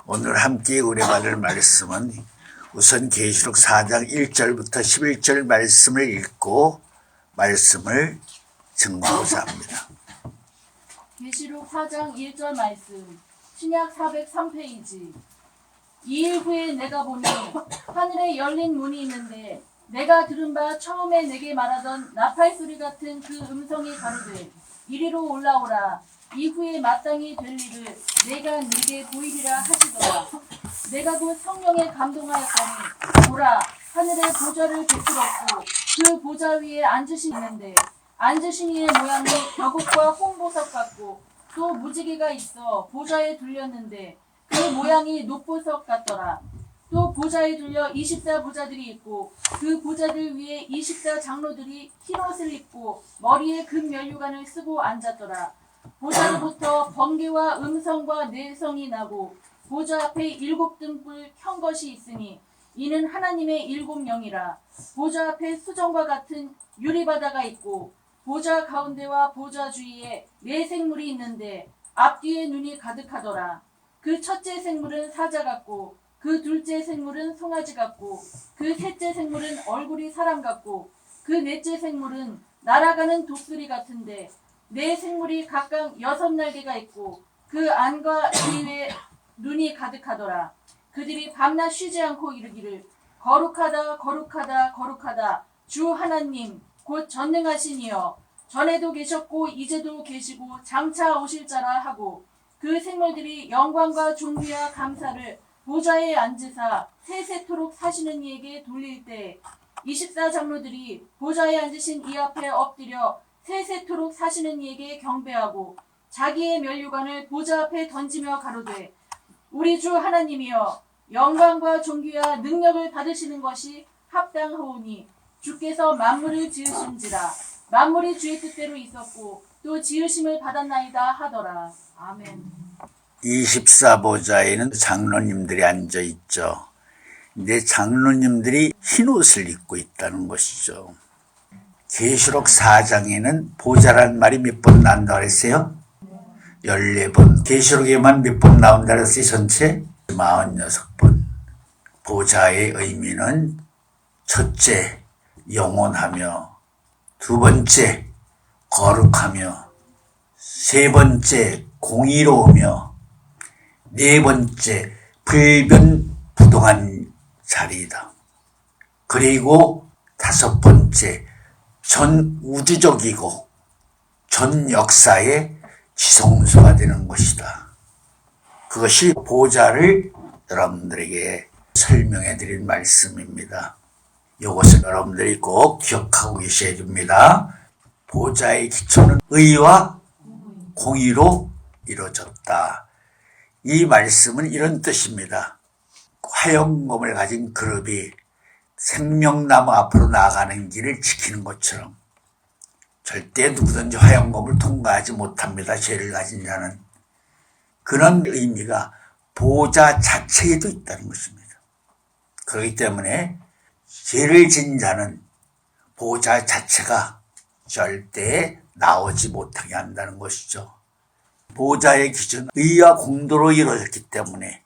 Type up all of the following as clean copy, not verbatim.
오늘 함께 의뢰받을 말씀은 우선 계시록 4장 1절부터 11절 말씀을 읽고 말씀을 증거하고자 합니다. 계시록 4장 1절 말씀, 신약 403페이지. 2일 후에 내가 보니 하늘에 열린 문이 있는데 내가 들은 바 처음에 내게 말하던 나팔 소리 같은 그 음성이 가로되 이리로 올라오라. 이후에 마땅히 될 일을 내가 네게 보이리라 하시더라. 내가 곧 성령에 감동하였더니 보라, 하늘에 보좌를 베풀었고 그 보좌 위에 앉으신 있는데 앉으신 이의 모양이 벼국과 홍보석 같고 또 무지개가 있어 보좌에 둘렸는데 그 모양이 녹보석 같더라. 또 보좌에 둘려 24보좌들이 있고 그 보좌들 위에 24장로들이 흰옷을 입고 머리에 금면류관을 쓰고 앉았더라. 보좌로부터 번개와 음성과 내성이 나고 보좌 앞에 7등불 켠 것이 있으니 이는 하나님의 7영이라. 보좌 앞에 수정과 같은 유리바다가 있고 보좌 가운데와 보좌 주위에 4생물이 있는데 앞뒤에 눈이 가득하더라. 그 첫째 생물은 사자 같고 그 둘째 생물은 송아지 같고 그 셋째 생물은 얼굴이 사람 같고 그 넷째 생물은 날아가는 독수리 같은데 4생물이 각각 6날개가 있고 그 안과 이외에 눈이 가득하더라. 그들이 밤낮 쉬지 않고 이르기를 거룩하다 거룩하다 거룩하다 주 하나님 곧 전능하신 이여 전에도 계셨고 이제도 계시고 장차 오실 자라 하고 그 생물들이 영광과 존귀와 감사를 보좌에 앉으사 세세토록 사시는 이에게 돌릴 때 24장로들이 보좌에 앉으신 이 앞에 엎드려 세세토록 사시는 이에게 경배하고 자기의 면류관을 보좌 앞에 던지며 가로되 우리 주 하나님이여 영광과 존귀와 능력을 받으시는 것이 합당하오니 주께서 만물을 지으신지라. 만물이 주의 뜻대로 있었고 또 지으심을 받았나이다 하더라. 아멘. 24보좌에는 장로님들이 앉아 있죠. 근데 장로님들이 흰옷을 입고 있다는 것이죠. 계시록 4장에는 보좌란 말이 몇 번 나온다고 그랬어요? 14번. 계시록에만 몇 번 나온다고 그랬어요? 전체 46번. 보좌의 의미는 첫째, 영원하며, 두 번째, 거룩하며, 세 번째, 공의로우며, 네 번째, 불변부동한 자리이다. 그리고 다섯 번째, 전 우주적이고 전 역사의 지성소가 되는 것이다. 그것이 보좌를 여러분들에게 설명해 드릴 말씀입니다. 이것을 여러분들이 꼭 기억하고 계셔야 됩니다. 보좌의 기초는 의와 공의로 이루어졌다. 이 말씀은 이런 뜻입니다. 화영검을 가진 그룹이 생명나무 앞으로 나아가는 길을 지키는 것처럼 절대 누구든지 화영검을 통과하지 못합니다. 죄를 가진 자는. 그런 의미가 보좌 자체에도 있다는 것입니다. 그렇기 때문에 죄를 진 자는 보좌 자체가 절대 나오지 못하게 한다는 것이죠. 보좌의 기준은 의와 공도로 이루어졌기 때문에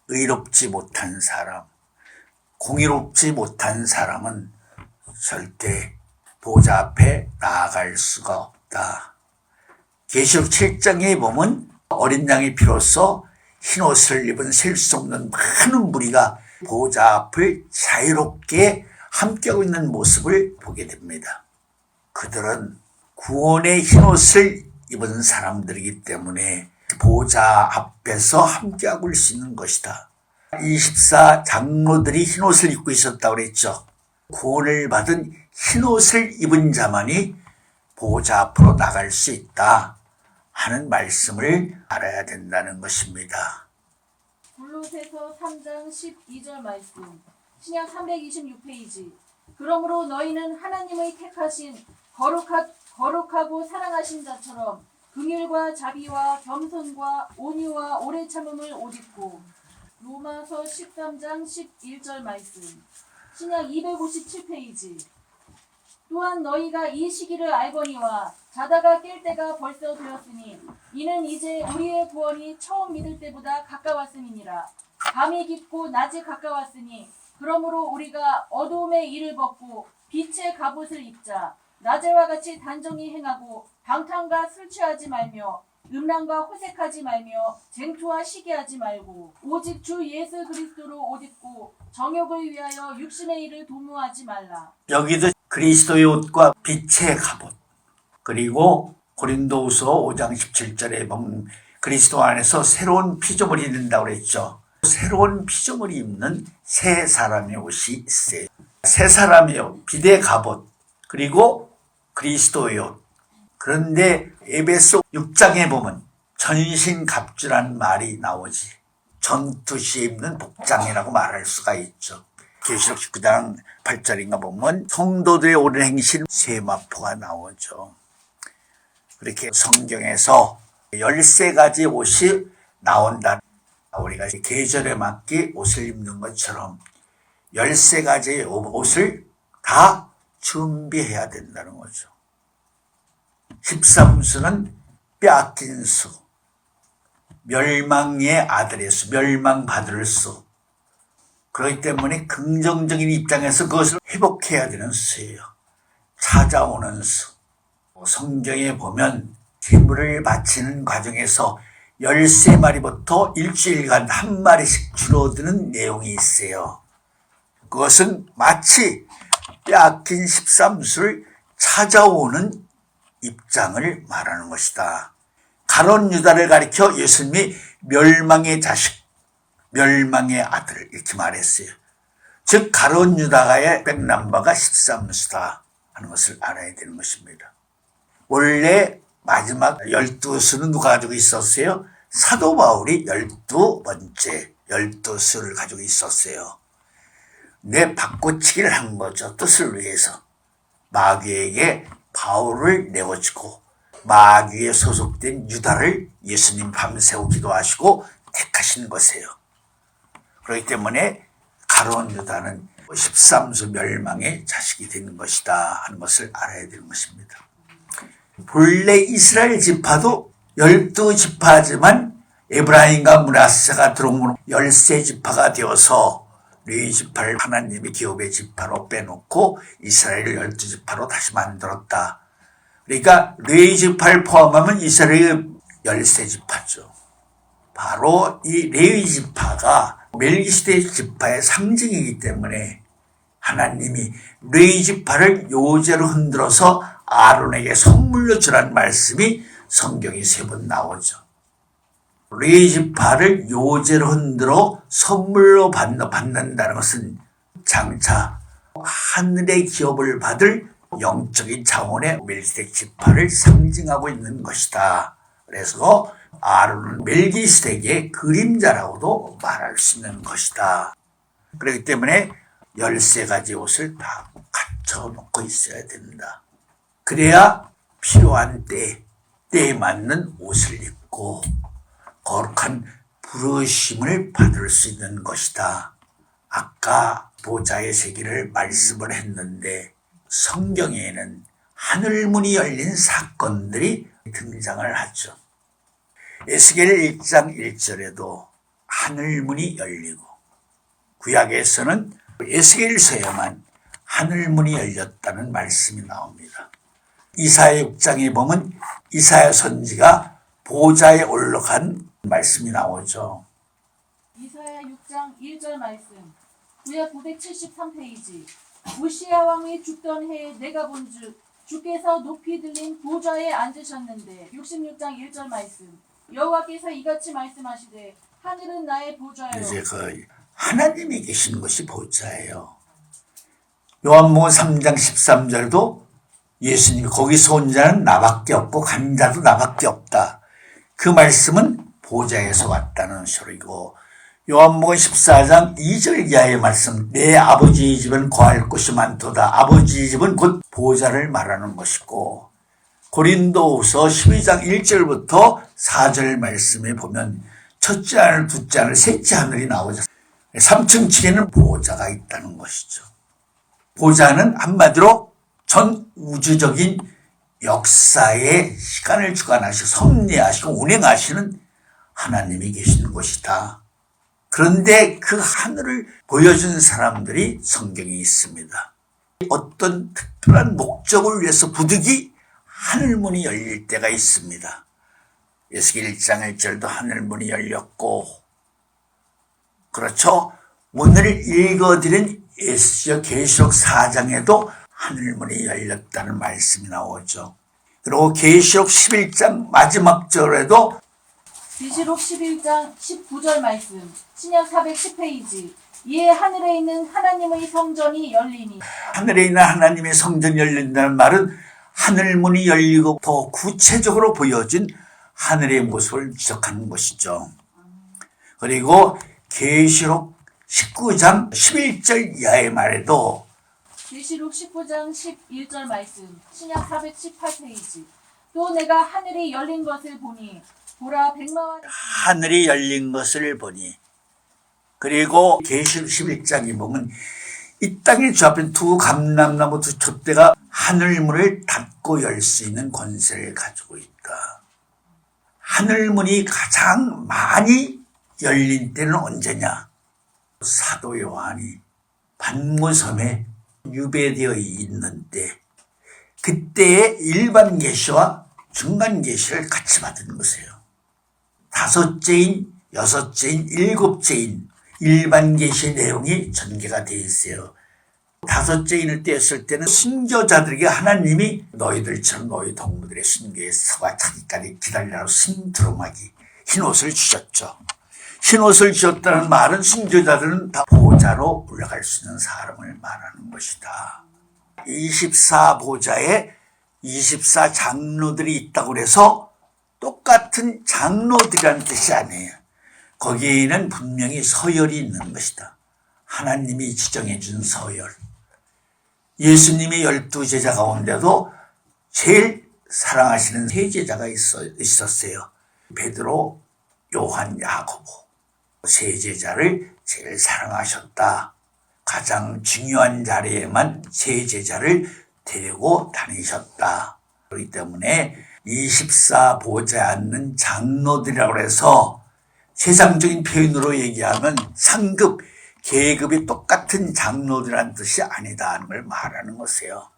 의롭지 못한 사람, 공의롭지 못한 사람은 절대 보좌 앞에 나아갈 수가 없다. 계시록 7장에 보면 어린 양의 피로써 흰옷을 입은 셀 수 없는 많은 무리가 보좌 앞을 자유롭게 함께하고 있는 모습을 보게 됩니다. 그들은 구원의 흰옷을 입은 사람들이기 때문에 보좌 앞에서 함께하고 있을 수 있는 것이다. 24장로들이 흰옷을 입고 있었다고 그랬죠. 구원을 받은 흰옷을 입은 자만이 보좌 앞으로 나갈 수 있다 하는 말씀을 알아야 된다는 것입니다. 골로새서 3장 12절 말씀, 신약 326페이지. 그러므로 너희는 하나님의 택하신 거룩하고 사랑하신 자처럼 긍휼과 자비와 겸손과 온유와 오래 참음을 옷 입고. 로마서 13장 11절 말씀, 신약 257페이지. 또한 너희가 이 시기를 알거니와 자다가 깰 때가 벌써 되었으니 이는 이제 우리의 구원이 처음 믿을 때보다 가까웠음이니라. 밤이 깊고 낮이 가까웠으니 그러므로 우리가 어두움의 일을 벗고 빛의 갑옷을 입자. 낮에와 같이 단정히 행하고 방탕과 술 취하지 말며 음란과 호색하지 말며 쟁투와 시기하지 말고 오직 주 예수 그리스도로 옷 입고 정욕을 위하여 육신의 일을 도모하지 말라. 여기도 그리스도의 옷과 빛의 갑옷, 그리고 고린도후서 5장 17절에 보면 그리스도 안에서 새로운 피조물이 된다고 그랬죠. 새로운 피조물이 입는 새 사람의 옷이 있어요. 새 사람의 옷, 빛의 갑옷, 그리고 그리스도의 옷. 그런데 에베소 6장에 보면 전신갑주라는 말이 나오지. 전투 시에 입는 복장이라고 말할 수가 있죠. 계시록 19장 8절인가 보면 성도들의 옳은 행실 세마포가 나오죠. 그렇게 성경에서 13가지 옷이 나온다. 우리가 계절에 맞게 옷을 입는 것처럼 13가지의 옷을 다 준비해야 된다는 거죠. 13수는 빼앗긴 수, 멸망의 아들의 수, 멸망받을 수. 그렇기 때문에 긍정적인 입장에서 그것을 회복해야 되는 수예요. 찾아오는 수. 성경에 보면 제물을 바치는 과정에서 13마리부터 일주일간 한 마리씩 줄어드는 내용이 있어요. 그것은 마치 빼앗긴 13수를 찾아오는 입장을 말하는 것이다. 가룟 유다를 가리켜 예수님이 멸망의 자식, 멸망의 아들 이렇게 말했어요. 즉 가룟 유다가의 백남바가 13수다 하는 것을 알아야 되는 것입니다. 원래 마지막 12수는 누가 가지고 있었어요? 사도 바울이 12번째 12수를 가지고 있었어요. 내 바꿔치기를 한 거죠. 뜻을 위해서. 마귀에게 바울을 내어주고 마귀에 소속된 유다를 예수님 밤새워 기도하시고 택하신 것이에요. 그렇기 때문에 가룟 유다는 13수 멸망의 자식이 되는 것이다 하는 것을 알아야 되는 것입니다. 본래 이스라엘 지파도 12지파지만 에브라임과 므낫세가 들어오면 13지파가 되어서 레위 지파를 하나님의 기업의 지파로 빼놓고 이스라엘을 12지파로 다시 만들었다. 그러니까 레위 지파를 포함하면 이스라엘의 13지파죠. 바로 이 레위 지파가 멜기세덱 지파의 상징이기 때문에 하나님이 레위 지파를 요제로 흔들어서 아론에게 선물로 주라는 말씀이 성경에 3번 나오죠. 레위 지파를 요제로 흔들어 선물로 받는다는 것은 장차 하늘의 기업을 받을 영적인 차원의 멜기세덱 지파를 상징하고 있는 것이다. 그래서 아론은 멜기세덱의 그림자라고도 말할 수 있는 것이다. 그렇기 때문에 13가지 옷을 다 갖춰놓고 있어야 된다. 그래야 필요한 때에 맞는 옷을 입고 거룩한 부르심을 받을 수 있는 것이다. 아까 보좌의 세계를 말씀을 했는데 성경에는 하늘문이 열린 사건들이 등장을 하죠. 에스겔 1장 1절에도 하늘문이 열리고 구약에서는 에스겔서에만 하늘문이 열렸다는 말씀이 나옵니다. 이사야 6장에 보면 이사야 선지가 보좌에 올라간 말씀이 나오죠. 이사야 6장 1절 말씀. 구약 973페이지. 우시야 왕이 죽던 해에 내가 본즉 주께서 높이 들린 보좌에 앉으셨는데 66장 1절 말씀. 여호와께서 이같이 말씀하시되 하늘은 나의 보좌요. 이제 하나님이 계시는 것이 보좌예요. 요한복음 3장 13절도 예수님이 거기서 온 자는 나밖에 없고 간 자도 나밖에 없다. 그 말씀은 보좌에서 왔다는 소리고 요한복음 14장 2절 이하의 말씀 내 아버지의 집은 거할 곳이 많도다. 아버지의 집은 곧 보좌를 말하는 것이고 고린도후서 12장 1절부터 4절 말씀에 보면 첫째 하늘, 둘째 하늘, 셋째 하늘이 나오죠. 3층 층에는 보좌가 있다는 것이죠. 보좌는 한마디로 전 우주적인 역사의 시간을 주관하시고 섭리하시고 운행하시는 하나님이 계시는 곳이다. 그런데 그 하늘을 보여준 사람들이 성경에 있습니다. 어떤 특별한 목적을 위해서 부득이 하늘문이 열릴 때가 있습니다. 에스겔 1장 1절도 하늘문이 열렸고, 그렇죠? 오늘 읽어드린 계시록 4장에도 하늘문이 열렸다는 말씀이 나오죠. 그리고 계시록 11장 마지막 절에도 계시록 11장 19절 말씀, 신약 410페이지. 이에 하늘에 있는 하나님의 성전이 열리니. 하늘에 있는 하나님의 성전이 열린다는 말은 하늘문이 열리고 더 구체적으로 보여진 하늘의 모습을 지적하는 것이죠. 그리고 계시록 19장 11절 이하의 말에도 계시록 19장 11절 말씀, 신약 418페이지. 또 내가 하늘이 열린 것을 보니 보라 백마와 하늘이 열린 것을 보니, 그리고 계시록 11장에 보면 이 땅에 주 앞에 두 감람나무 두 촛대가 하늘문을 닫고 열 수 있는 권세를 가지고 있다. 하늘문이 가장 많이 열린 때는 언제냐? 사도 요한이 반모섬에 유배되어 있는 때, 그때의 일반 계시와 중간 계시를 같이 받은 것이에요. 다섯째인, 여섯째인, 일곱째인 일반 계시의 내용이 전개가 되어 있어요. 다섯째인을 떼었을 때는 순교자들에게 하나님이 너희들처럼 너희 동무들의 순교의 서가 차기까지 기다리라고 심두루마기 흰옷을 주셨죠. 흰옷을 주셨다는 말은 순교자들은 다 보좌로 올라갈 수 있는 사람을 말하는 것이다. 24보좌에 24장로들이 있다고 해서 똑같은 장로들이라는 뜻이 아니에요. 거기에는 분명히 서열이 있는 것이다. 하나님이 지정해 준 서열. 예수님의 12제자 가운데도 제일 사랑하시는 세 제자가 있었어요. 베드로, 요한, 야고보. 세 제자를 제일 사랑하셨다. 가장 중요한 자리에만 세 제자를 데리고 다니셨다. 그렇기 때문에 24보좌에 앉는 장로들이라고 해서 세상적인 표현으로 얘기하면 상급, 계급이 똑같은 장로들이라는 뜻이 아니다 하는 걸 말하는 것이에요.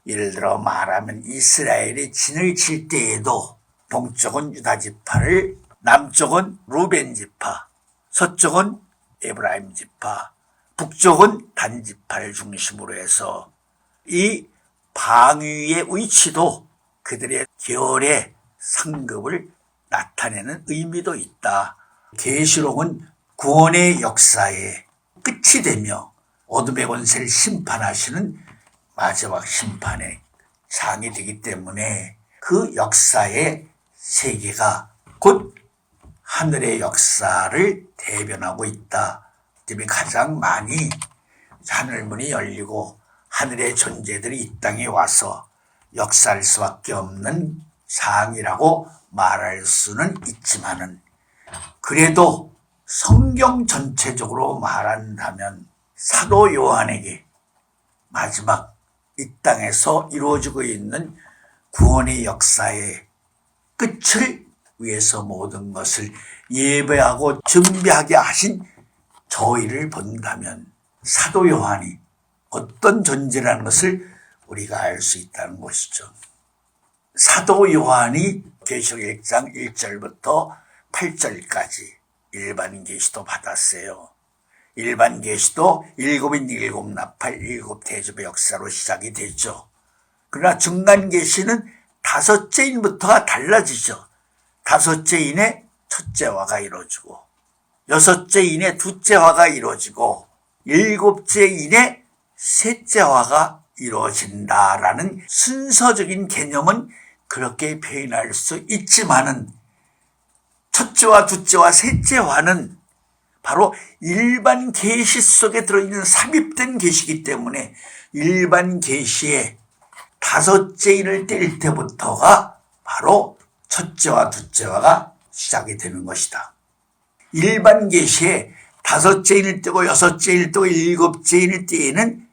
예를 들어 말하면 이스라엘이 진을 칠 때에도 동쪽은 유다 지파를, 남쪽은 루벤 지파, 서쪽은 에브라임 지파, 북쪽은 단 지파를 중심으로 해서 이 방위의 위치도 그들의 계열의 상급을 나타내는 의미도 있다. 계시록은 구원의 역사의 끝이 되며 어둠의 권세를 심판하시는 마지막 심판의 장이 되기 때문에 그 역사의 세계가 곧 하늘의 역사를 대변하고 있다. 때문에 가장 많이 하늘문이 열리고 하늘의 존재들이 이 땅에 와서 역사할 수밖에 없는 상이라고 말할 수는 있지만은, 그래도 성경 전체적으로 말한다면 사도 요한에게 마지막 이 땅에서 이루어지고 있는 구원의 역사의 끝을 위해서 모든 것을 예배하고 준비하게 하신 저희를 본다면 사도 요한이 어떤 존재라는 것을 우리가 알 수 있다는 것이죠. 사도 요한이 계시록 1장 1절부터 8절까지 일반 계시도 받았어요. 일반 계시도 일곱인 일곱 나팔 일곱 대접의 역사로 시작이 되죠. 그러나 중간 계시는 다섯째 인부터가 달라지죠. 다섯째 인의 첫째 화가 이루어지고, 여섯째 인의 둘째 화가 이루어지고, 일곱째 인의 셋째 화가 이루어진다라는 순서적인 개념은 그렇게 표현할 수 있지만은, 첫째와 둘째와 셋째와는 바로 일반 계시 속에 들어있는 삽입된 계시이기 때문에 일반 계시의 다섯째 인을 뗄 때부터가 바로 첫째와 둘째와가 시작이 되는 것이다. 일반 계시에 다섯째 인을 떼고 여섯째 인을 떼고 일곱째 인을 떼는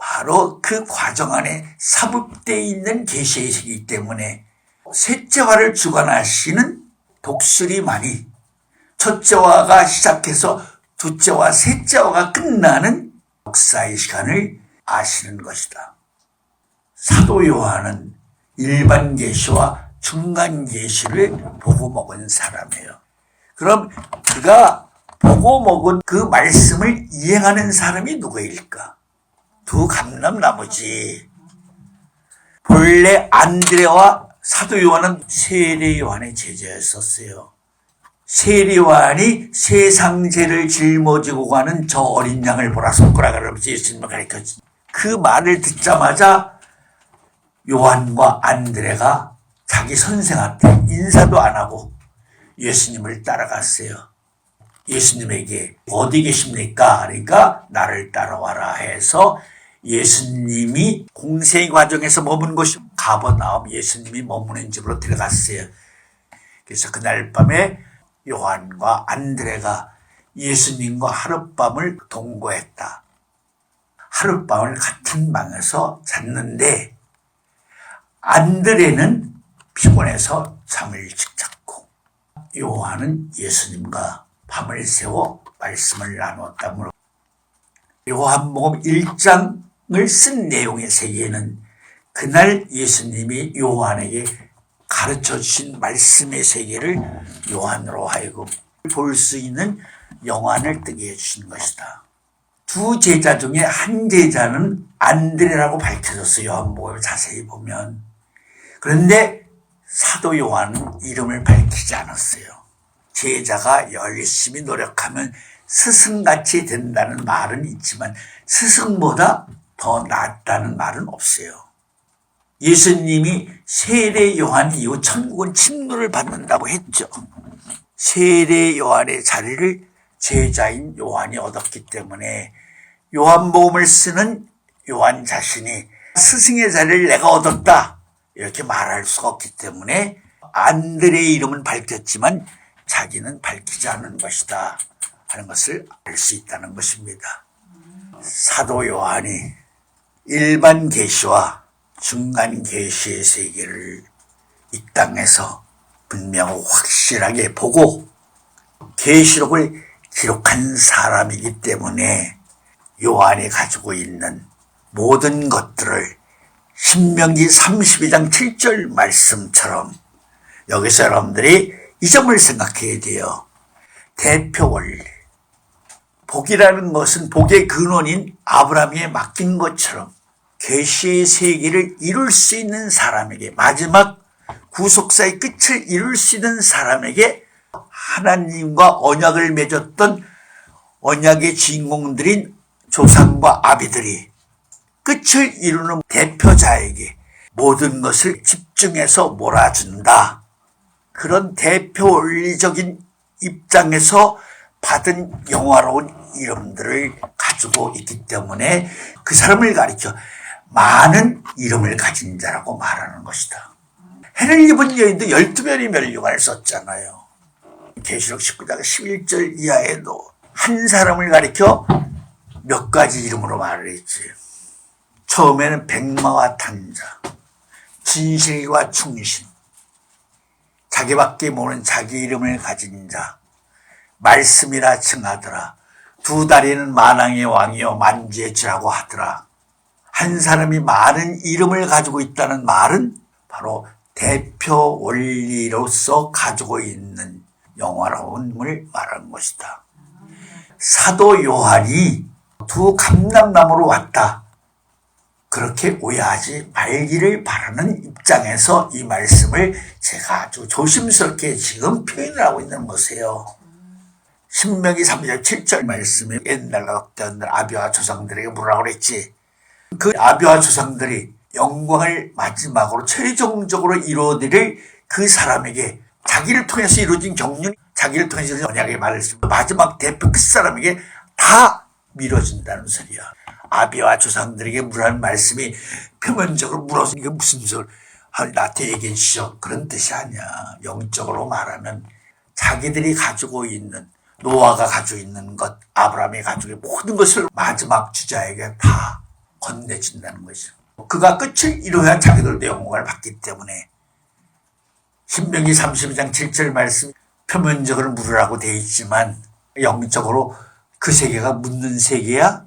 바로 그 과정 안에 삽입되어 있는 계시의 세계이기 때문에 셋째화를 주관하시는 독수리만이 첫째화가 시작해서 둘째화, 셋째화가 끝나는 역사의 시간을 아시는 것이다. 사도 요한은 일반 계시와 중간 계시를 보고 먹은 사람이에요. 그럼 그가 보고 먹은 그 말씀을 이행하는 사람이 누구일까? 두 감람나무지. 본래 안드레와 사도 요한은 세례 요한의 제자였었어요. 세례 요한이 세상 죄를 짊어지고 가는 저 어린 양을 보라, 손가락을 하면서 예수님을 가르쳤지. 그 말을 듣자마자 요한과 안드레가 자기 선생한테 인사도 안 하고 예수님을 따라갔어요. 예수님에게 어디 계십니까? 그러니까 나를 따라와라 해서 예수님이 공생 과정에서 머문 곳이 가버나움, 예수님이 머무는 집으로 들어갔어요. 그래서 그날 밤에 요한과 안드레가 예수님과 하룻밤을 동거했다. 하룻밤을 같은 방에서 잤는데 안드레는 피곤해서 잠을 일찍 잤고 요한은 예수님과 밤을 새워 말씀을 나눴다므로 요한복음 1장을 쓴 내용의 세계에는 그날 예수님이 요한에게 가르쳐 주신 말씀의 세계를 요한으로 하여금 볼 수 있는 영안을 뜨게 해주신 것이다. 두 제자 중에 한 제자는 안드레라고 밝혀졌어요. 요한복음을 자세히 보면. 그런데 사도 요한은 이름을 밝히지 않았어요. 제자가 열심히 노력하면 스승같이 된다는 말은 있지만 스승보다 더 낫다는 말은 없어요. 예수님이 세례 요한 이후 천국은 침노를 받는다고 했죠. 세례 요한의 자리를 제자인 요한이 얻었기 때문에 요한복음을 쓰는 요한 자신이 스승의 자리를 내가 얻었다 이렇게 말할 수가 없기 때문에 안드레의 이름은 밝혔지만 자기는 밝히지 않은 것이다 하는 것을 알 수 있다는 것입니다. 사도 요한이 일반 계시와 중간 계시의 세계를 이 땅에서 분명 확실하게 보고 계시록을 기록한 사람이기 때문에 요한이 가지고 있는 모든 것들을 신명기 32장 7절 말씀처럼 여기서 여러분들이 이 점을 생각해야 돼요. 대표 원리. 복이라는 것은 복의 근원인 아브라함에 맡긴 것처럼 계시의 세계를 이룰 수 있는 사람에게, 마지막 구속사의 끝을 이룰 수 있는 사람에게 하나님과 언약을 맺었던 언약의 주인공들인 조상과 아비들이 끝을 이루는 대표자에게 모든 것을 집중해서 몰아준다. 그런 대표 원리적인 입장에서 받은 영화로운 이름들을 가지고 있기 때문에 그 사람을 가리켜 많은 이름을 가진 자라고 말하는 것이다. 해를 입은 여인도 12명의 멸류관을 썼잖아요. 계시록 19장 11절 이하에도 한 사람을 가리켜 몇 가지 이름으로 말을 했지. 처음에는 백마와 탄자, 진실과 충신, 자기밖에 모르는 자기 이름을 가진 자, 말씀이라 칭하더라. 두 다리는 만왕의 왕이요 만주의 주라고 하더라. 한 사람이 많은 이름을 가지고 있다는 말은 바로 대표 원리로서 가지고 있는 영화로움을 말하는 것이다. 사도 요한이 두 감람나무로 왔다. 그렇게 오해하지 말기를 바라는 입장에서 이 말씀을 제가 아주 조심스럽게 지금 표현을 하고 있는 것이에요. 신명기 3장 7절 말씀에 옛날 어떤 아비와 조상들에게 뭐라고 그랬지? 그 아비와 조상들이 영광을 마지막으로 최종적으로 이루어드릴 그 사람에게 자기를 통해서 이루어진 경륜, 자기를 통해서 이루어진 언약의 말씀, 마지막 대표 그 사람에게 다 미뤄진다는 소리야. 아비와 조상들에게 물은 말씀이 표면적으로 물어서 이게 무슨 소리, 나한테 얘기해 주시오. 그런 뜻이 아니야. 영적으로 말하면 자기들이 가지고 있는, 노아가 가지고 있는 것, 아브라함이 가지고 있는 모든 것을 마지막 주자에게 다 건네준다는 거죠. 그가 끝을 이루어야 자기들도 영광을 받기 때문에 신명기 32장 7절 말씀 표면적으로 물으라고 되어 있지만 영적으로 그 세계가 묻는 세계야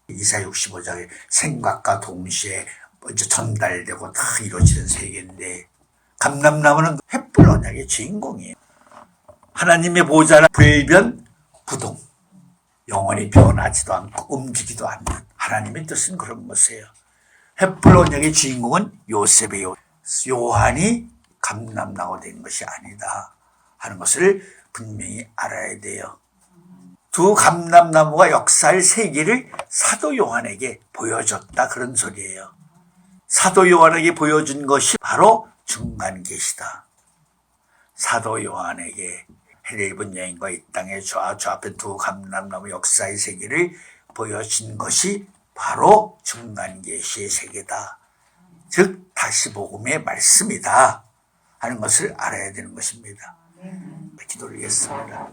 이사 65장의 생각과 동시에 먼저 전달되고 다 이루어지는 세계인데 감람나무는 횃불 언약의 주인공이에요. 하나님의 보좌는 불변 부동 영원히 변하지도 않고 움직이지도 않는 하나님의 뜻은 그런 것이에요. 횃불 언약의 주인공은 요셉의 요한이 감람나무 된 것이 아니다 하는 것을 분명히 알아야 돼요. 두 감람나무가 역사할 세계를 사도 요한에게 보여줬다 그런 소리예요. 사도 요한에게 보여준 것이 바로 중간계시다. 사도 요한에게 해를 입은 여인과 이 땅의 좌앞에 두 감람나무 역사의 세계를 보여준 것이 바로 중간계시의 세계다. 즉 다시 복음의 말씀이다 하는 것을 알아야 되는 것입니다. 기도를 하겠습니다.